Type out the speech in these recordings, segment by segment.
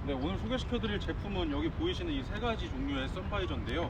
네, 오늘 소개시켜드릴 제품은 여기 보이시는 이 세 가지 종류의 선바이저인데요.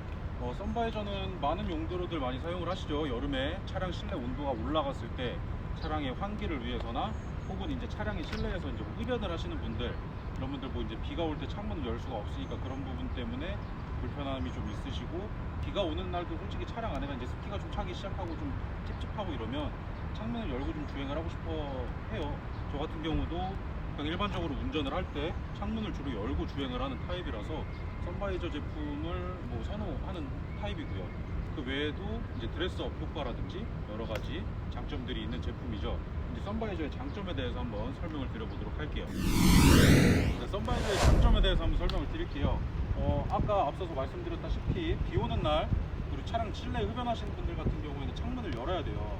선바이저는 많은 용도로들 많이 사용을 하시죠. 여름에 차량 실내 온도가 올라갔을 때 차량의 환기를 위해서나 혹은 이제 차량의 실내에서 이제 흡연을 하시는 분들, 이런 분들 뭐 이제 비가 올 때 창문을 열 수가 없으니까 그런 부분 때문에 불편함이 좀 있으시고, 비가 오는 날도 솔직히 차량 안에가 이제 습기가 좀 차기 시작하고 좀 찝찝하고 이러면 창문을 열고 좀 주행을 하고 싶어 해요. 저 같은 경우도 그냥 일반적으로 운전을 할 때 창문을 주로 열고 주행을 하는 타입이라서 선바이저 제품을 뭐 선호하는 타입이고요. 그 외에도 이제 드레스업 효과라든지 여러 가지 장점들이 있는 제품이죠. 이제 선바이저의 장점에 대해서 한번 설명을 드려보도록 할게요. 네, 선바이저의 장점에 대해서 한번 설명을 드릴게요. 아까 앞서서 말씀드렸다시피 비 오는 날 그리고 차량 실내 흡연하시는 분들 같은 경우에는 창문을 열어야 돼요.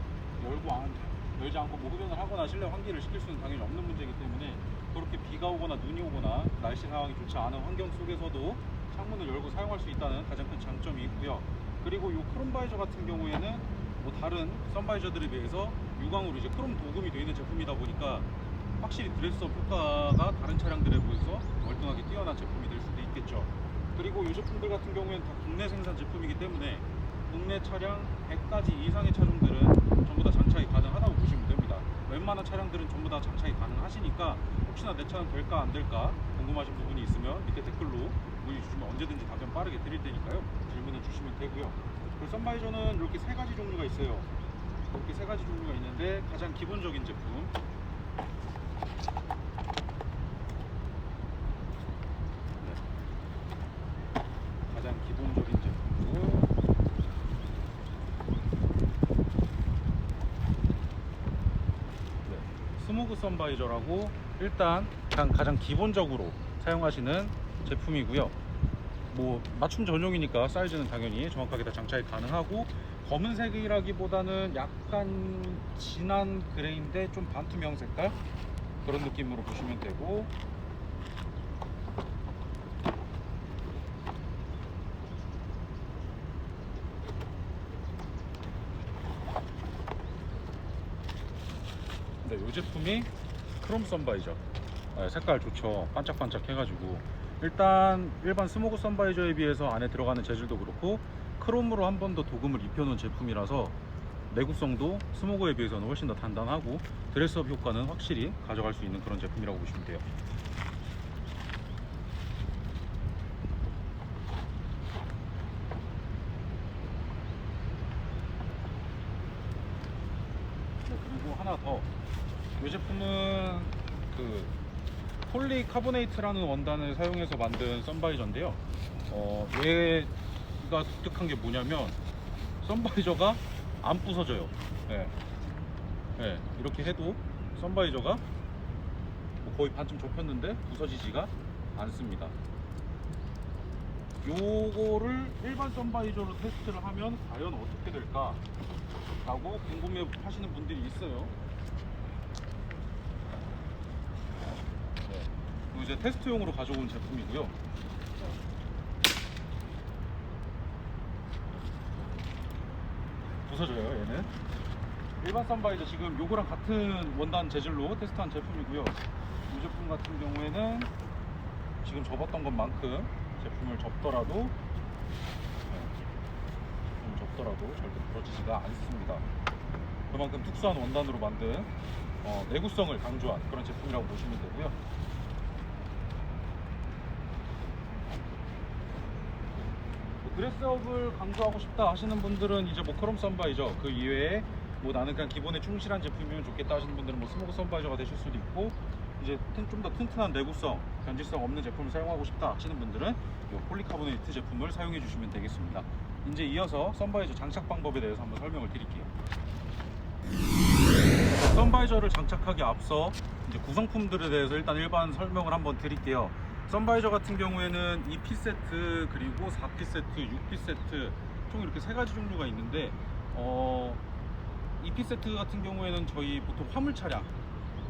열지 않고 뭐 흡연을 하거나 실내 환기를 시킬 수는 당연히 없는 문제이기 때문에, 그렇게 비가 오거나 눈이 오거나 날씨 상황이 좋지 않은 환경 속에서도 창문을 열고 사용할 수 있다는 가장 큰 장점이 있고요. 그리고 이 크롬 바이저 같은 경우에는 뭐 다른 선바이저들에 비해서 유광으로 이제 크롬 도금이 되어 있는 제품이다 보니까 확실히 드레스업 효과가 다른 차량들에 비해서 월등하게 뛰어난 제품이 될 수도 있겠죠. 그리고 이 제품들 같은 경우에는 다 국내 생산 제품이기 때문에 국내 차량 100가지 이상의 차종들은 전부 다 장착이 가능하다고 보시면 됩니다. 웬만한 차량들은 전부 다 장착이 가능하시니까 혹시나 내 차는 될까 안 될까 궁금하신 부분이 있으면 밑에 댓글로 문의 주시면 언제든지 답변 빠르게 드릴 테니까요. 질문을 주시면 되고요. 그 선바이저는 이렇게 세 가지 종류가 있어요. 이렇게 세 가지 종류가 있는데 가장 기본적인 제품, 가장 기본적인 제품이고, 스모그 선바이저라고 일단 가장 기본적으로 사용하시는 제품이고요. 뭐 맞춤 전용이니까 사이즈는 당연히 정확하게 다 장착이 가능하고, 검은색이라기보다는 약간 진한 그레이인데 좀 반투명 색깔, 그런 느낌으로 보시면 되고, 네, 이 제품이 크롬 선바이저. 색깔 좋죠. 반짝반짝 해가지고 일단 일반 스모그 선바이저에 비해서 안에 들어가는 재질도 그렇고 크롬으로 한 번 더 도금을 입혀놓은 제품이라서 내구성도 스모그에 비해서는 훨씬 더 단단하고 드레스업 효과는 확실히 가져갈 수 있는 그런 제품이라고 보시면 돼요. 그리고 하나 더, 이 제품은 그 폴리카보네이트라는 원단을 사용해서 만든 선바이저인데요. 얘가 독특한 게 뭐냐면 선바이저가 안 부서져요. 네. 네, 이렇게 해도 선바이저가 뭐 거의 반쯤 좁혔는데 부서지지가 않습니다. 요거를 일반 선바이저로 테스트를 하면 과연 어떻게 될까 라고 궁금해 하시는 분들이 있어요. 네, 이제 테스트용으로 가져온 제품이고요. 부서져요, 얘는. 일반 선바이저 지금 요거랑 같은 원단 재질로 테스트한 제품이고요. 이 제품 같은 경우에는 지금 접었던 것만큼 제품을 접더라도 절대 부러지지가 않습니다. 그만큼 특수한 원단으로 만든 내구성을 강조한 그런 제품이라고 보시면 되고요. 드레스업을 강조하고 싶다 하시는 분들은 이제 뭐 크롬 선바이저 그 이외에 뭐 나는 그냥 기본에 충실한 제품이면 좋겠다 하시는 분들은 뭐 스모그 선바이저가 되실 수도 있고, 이제 좀 더 튼튼한 내구성, 변질성 없는 제품을 사용하고 싶다 하시는 분들은 이 폴리카보네이트 제품을 사용해 주시면 되겠습니다. 이제 이어서 선바이저 장착 방법에 대해서 한번 설명을 드릴게요. 선바이저를 장착하기 앞서 이제 구성품들에 대해서 일단 일반 설명을 한번 드릴게요. 선바이저 같은 경우에는 2피 세트, 그리고 4피 세트, 6피 세트, 총 이렇게 세 가지 종류가 있는데 2피 세트 같은 경우에는 저희 보통 화물 차량,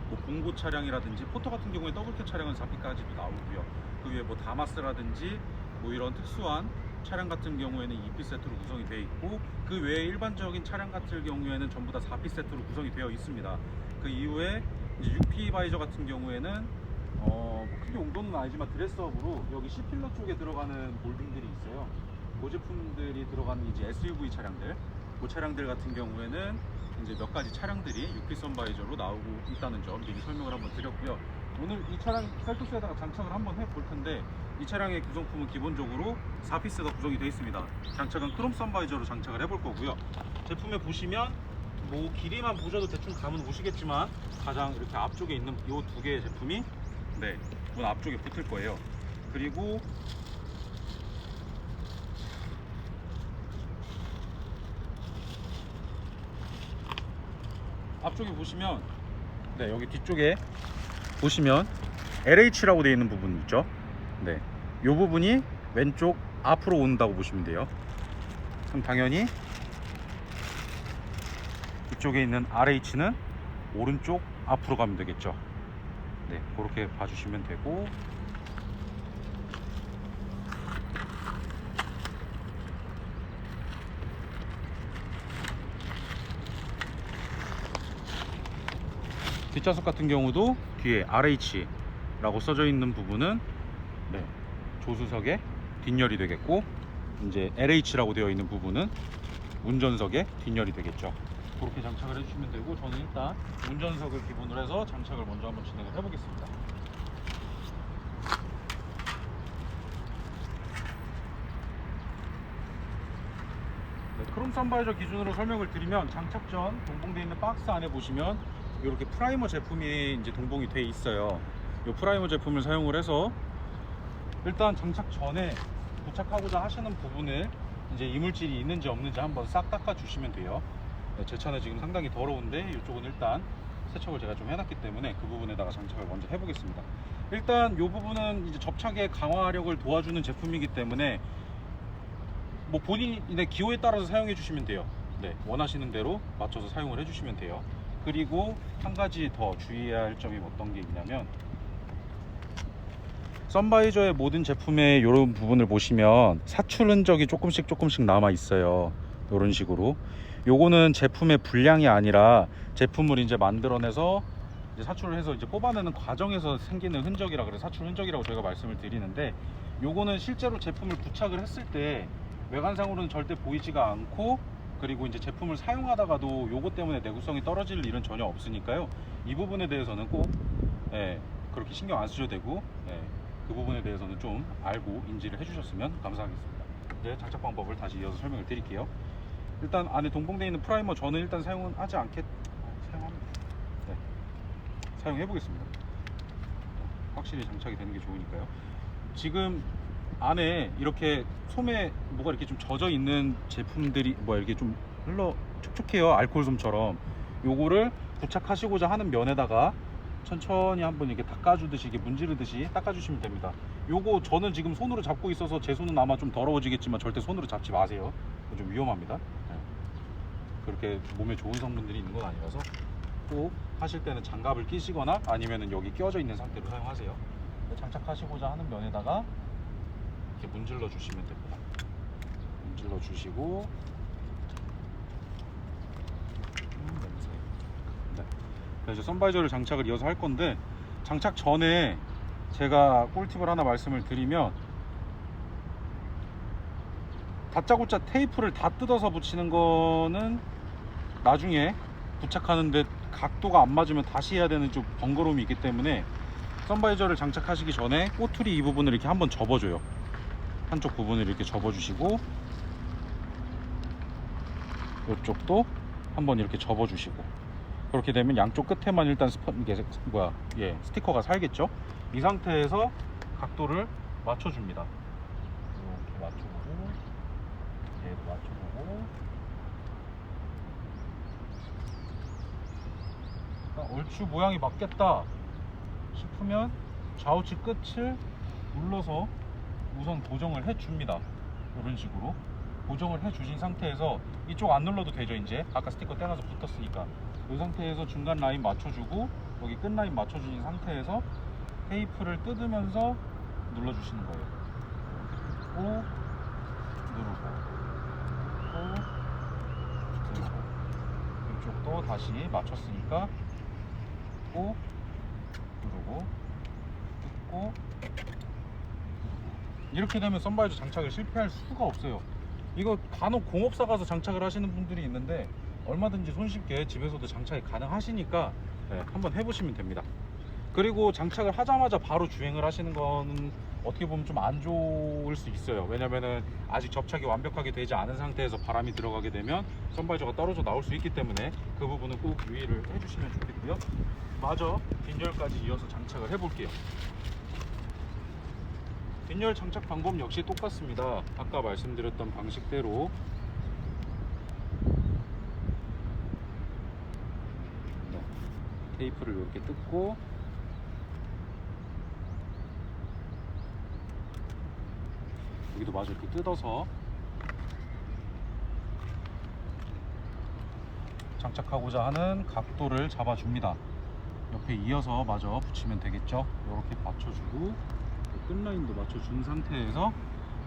뭐 봉고 차량이라든지 포터 같은 경우에 더블캡 차량은 4피까지도 나오고요. 그 위에 뭐 다마스라든지 뭐 이런 특수한 차량 같은 경우에는 2피 세트로 구성이 되어 있고, 그 외에 일반적인 차량 같은 경우에는 전부 다 4피 세트로 구성이 되어 있습니다. 그 이후에 이제 6피 바이저 같은 경우에는 뭐 크게 용도는 아니지만 드레스업으로 여기 C필러 쪽에 들어가는 몰딩들이 있어요. 그 제품들이 들어가는 이제 SUV 차량들, 그 차량들 같은 경우에는 이제 몇 가지 차량들이 6피 선바이저로 나오고 있다는 점 미리 설명을 한번 드렸고요. 오늘 이 차량 셀토스에다가 장착을 한번 해볼 텐데, 이 차량의 구성품은 기본적으로 4피스가 구성이 되어 있습니다. 장착은 크롬 선바이저로 장착을 해볼 거고요. 제품에 보시면 뭐 길이만 보셔도 대충 감은 오시겠지만, 가장 이렇게 앞쪽에 있는 이 두 개의 제품이 문 앞쪽에 붙을 거예요. 그리고 앞쪽에 보시면 여기 뒤쪽에 보시면 LH라고 되어 있는 부분 있죠. 이 부분이 왼쪽 앞으로 온다고 보시면 돼요. 그럼 당연히 이쪽에 있는 RH는 오른쪽 앞으로 가면 되겠죠. 그렇게 봐주시면 되고, 뒷좌석 같은 경우도 뒤에 RH라고 써져 있는 부분은 조수석의 뒷열이 되겠고, 이제 LH라고 되어 있는 부분은 운전석의 뒷열이 되겠죠. 그렇게 장착을 해주시면 되고, 저는 일단 운전석을 기본으로 해서 장착을 먼저 한번 진행을 해보겠습니다. 크롬 선바이저 기준으로 설명을 드리면, 장착 전 동봉되어 있는 박스 안에 보시면 이렇게 프라이머 제품이 이제 동봉이 돼 있어요. 이 프라이머 제품을 사용을 해서 일단 장착 전에 부착하고자 하시는 부분을 이제 이물질이 있는지 없는지 한번 싹 닦아 주시면 돼요. 제 차는 지금 상당히 더러운데 이쪽은 일단 세척을 제가 좀 해놨기 때문에 그 부분에다가 장착을 먼저 해보겠습니다. 일단 이 부분은 이제 접착의 강화력을 도와주는 제품이기 때문에 뭐 본인의 기호에 따라서 사용해 주시면 돼요. 원하시는 대로 맞춰서 사용을 해 주시면 돼요. 그리고 한 가지 더 주의해야 할 점이 어떤 게 있냐면, 선바이저의 모든 제품의 이런 부분을 보시면 사출 흔적이 조금씩 남아 있어요. 이런 식으로. 요거는 제품의 불량이 아니라 제품을 이제 만들어내서 이제 사출을 해서 이제 뽑아내는 과정에서 생기는 흔적이라 그래서 사출 흔적이라고 저희가 말씀을 드리는데, 요거는 실제로 제품을 부착을 했을 때 외관상으로는 절대 보이지가 않고, 그리고 이제 제품을 사용하다가도 요거 때문에 내구성이 떨어질 일은 전혀 없으니까요. 이 부분에 대해서는 꼭 그렇게 신경 안 쓰셔도 되고, 그 부분에 대해서는 좀 알고 인지를 해주셨으면 감사하겠습니다. 이제 장착 방법을 다시 이어서 설명을 드릴게요. 일단 안에 동봉되어 있는 프라이머 저는 일단 사용은 하지 않겠 사용합니다. 사용해 보겠습니다. 확실히 장착이 되는 게 좋으니까요. 지금 안에 이렇게 솜에 뭐가 이렇게 좀 젖어 있는 제품들이 이렇게 좀 촉촉해요. 알코올 솜처럼. 요거를 부착하시고자 하는 면에다가 천천히 한번 이렇게 닦아주듯이, 이게 문지르듯이 닦아주시면 됩니다. 요거 저는 지금 손으로 잡고 있어서 제 손은 아마 좀 더러워지겠지만 절대 손으로 잡지 마세요. 좀 위험합니다. 그렇게 몸에 좋은 성분들이 있는 건 아니라서 꼭 하실 때는 장갑을 끼시거나 아니면은 여기 껴져 있는 상태로 사용하세요. 장착하시고자 하는 면에다가 이렇게 문질러 주시면 됩니다. 문질러 주시고, 그래서 선바이저를 장착을 이어서 할 건데, 장착 전에 제가 꿀팁을 하나 말씀을 드리면, 다짜고짜 테이프를 다 뜯어서 붙이는 거는 나중에 부착하는데 각도가 안 맞으면 다시 해야 되는 좀 번거로움이 있기 때문에, 선바이저를 장착하시기 전에 꼬투리 이 부분을 이렇게 한번 접어줘요. 한쪽 부분을 이렇게 접어주시고, 이쪽도 한번 이렇게 접어주시고, 그렇게 되면 양쪽 끝에만 일단 스티커가 살겠죠. 이 상태에서 각도를 맞춰줍니다. 이렇게 맞춰보고, 얘도 맞춰보고, 얼추 모양이 맞겠다 싶으면 좌우측 끝을 눌러서 우선 고정을 해줍니다. 이런 식으로 고정을 해주신 상태에서, 이쪽 안 눌러도 되죠. 이제 아까 스티커 떼놔서 붙었으니까 이 상태에서 중간 라인 맞춰주고, 여기 끝 라인 맞춰주신 상태에서 테이프를 뜯으면서 눌러주시는 거예요. 오, 누르고, 오, 누르고, 이쪽도 다시 맞췄으니까 오, 누르고, 닫고, 이렇게 되면 썬바이저 장착을 실패할 수가 없어요. 이거 간혹 공업사 가서 장착을 하시는 분들이 있는데 얼마든지 손쉽게 집에서도 장착이 가능하시니까 한번 해보시면 됩니다. 그리고 장착을 하자마자 바로 주행을 하시는 건 어떻게 보면 좀 안 좋을 수 있어요. 왜냐면은 아직 접착이 완벽하게 되지 않은 상태에서 바람이 들어가게 되면 썬바이저가 떨어져 나올 수 있기 때문에 그 부분은 꼭 유의를 해주시면 좋겠고요. 마저 뒷열까지 이어서 장착을 해볼게요. 뒷열 장착 방법 역시 똑같습니다. 아까 말씀드렸던 방식대로 테이프를 이렇게 뜯고, 여기도 마저 이렇게 뜯어서 장착하고자 하는 각도를 잡아줍니다. 옆에 이어서 마저 붙이면 되겠죠. 이렇게 받쳐주고 끝라인도 맞춰준 상태에서,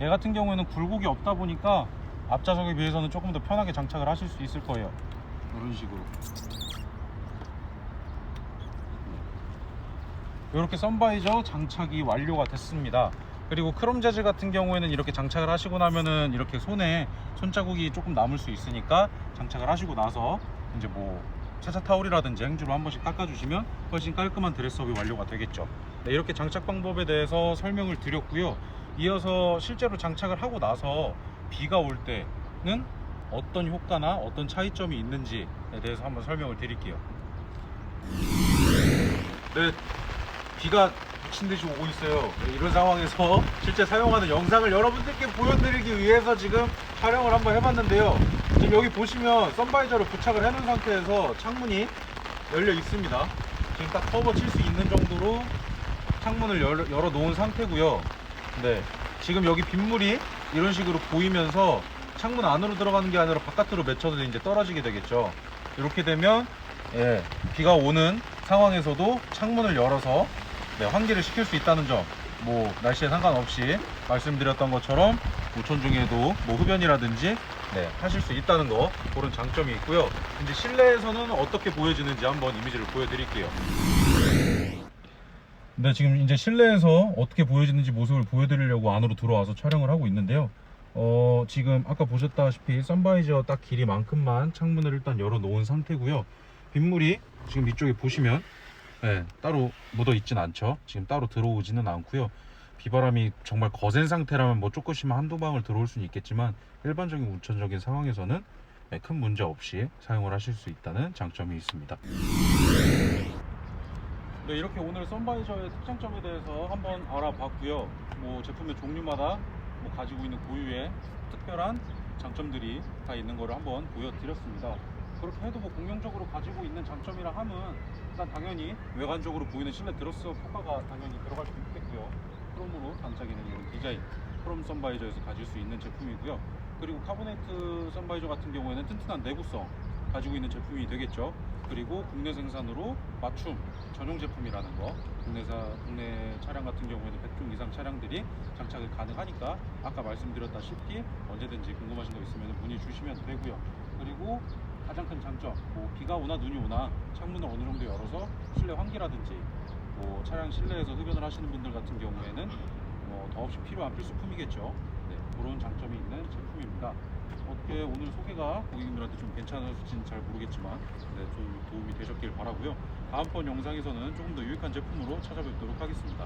얘 같은 경우에는 굴곡이 없다 보니까 앞좌석에 비해서는 조금 더 편하게 장착을 하실 수 있을 거예요. 이런 식으로 이렇게 썬바이저 장착이 완료가 됐습니다. 그리고 크롬 재질 같은 경우에는 이렇게 장착을 하시고 나면은 이렇게 손에 손자국이 조금 남을 수 있으니까 장착을 하시고 나서 이제 뭐 차차 타올이라든지 행주로 한 번씩 닦아주시면 훨씬 깔끔한 드레스업이 완료가 되겠죠. 네, 이렇게 장착 방법에 대해서 설명을 드렸고요. 이어서 실제로 장착을 하고 나서 비가 올 때는 어떤 효과나 어떤 차이점이 있는지에 대해서 한번 설명을 드릴게요. 네, 비가 미친 듯이 오고 있어요. 네, 이런 상황에서 실제 사용하는 영상을 여러분들께 보여드리기 위해서 지금 촬영을 한번 해봤는데요. 지금 여기 보시면 썬바이저를 부착을 해놓은 상태에서 창문이 열려 있습니다. 지금 딱 커버 칠 수 있는 정도로 창문을 열어 놓은 상태고요. 네, 지금 여기 빗물이 이런 식으로 보이면서 창문 안으로 들어가는 게 아니라 바깥으로 맺혀서 이제 떨어지게 되겠죠. 이렇게 되면 비가 오는 상황에서도 창문을 열어서 환기를 시킬 수 있다는 점, 뭐 날씨에 상관없이 말씀드렸던 것처럼 우천 중에도 뭐 흡연이라든지 하실 수 있다는 거, 그런 장점이 있고요. 이제 실내에서는 어떻게 보여지는지 한번 이미지를 보여드릴게요. 네, 지금 이제 실내에서 어떻게 보여지는지 모습을 보여드리려고 안으로 들어와서 촬영을 하고 있는데요. 지금 아까 보셨다시피 썬바이저 딱 길이만큼만 창문을 일단 열어 놓은 상태고요. 빗물이 지금 이쪽에 보시면 따로 묻어 있진 않죠. 지금 따로 들어오지는 않고요. 비바람이 정말 거센 상태라면 뭐 조금씩 한두 방울 들어올 수는 있겠지만 일반적인 우천적인 상황에서는 큰 문제 없이 사용을 하실 수 있다는 장점이 있습니다. 네, 이렇게 오늘 썬바이저의 특장점에 대해서 한번 알아봤고요. 뭐 제품의 종류마다 뭐 가지고 있는 고유의 특별한 장점들이 다 있는 거를 한번 보여드렸습니다. 그렇게 해도 뭐 공용적으로 가지고 있는 장점이라 함은 일단 당연히 외관적으로 보이는 실내 드레스업 효과가 당연히 들어갈 수 있겠고요. 크롬으로 반짝이는 이런 디자인, 크롬 썬바이저에서 가질 수 있는 제품이고요. 그리고 카보네이트 썬바이저 같은 경우에는 튼튼한 내구성 가지고 있는 제품이 되겠죠. 그리고 국내 생산으로 맞춤 전용 제품이라는 거, 국내 차량 같은 경우에는 100종 이상 차량들이 장착이 가능하니까 아까 말씀드렸다시피 언제든지 궁금하신 거 있으면 문의 주시면 되고요. 그리고 가장 큰 장점, 뭐 비가 오나 눈이 오나 창문을 어느 정도 열어서 실내 환기라든지 뭐 차량 실내에서 흡연을 하시는 분들 같은 경우에는 뭐 더없이 필요한 필수품이겠죠. 그런 장점이 있는 제품입니다. 어떻게 오늘 소개가 고객님들한테 좀 괜찮을지는 잘 모르겠지만 좀 도움이 되셨길 바라고요. 다음번 영상에서는 조금 더 유익한 제품으로 찾아뵙도록 하겠습니다.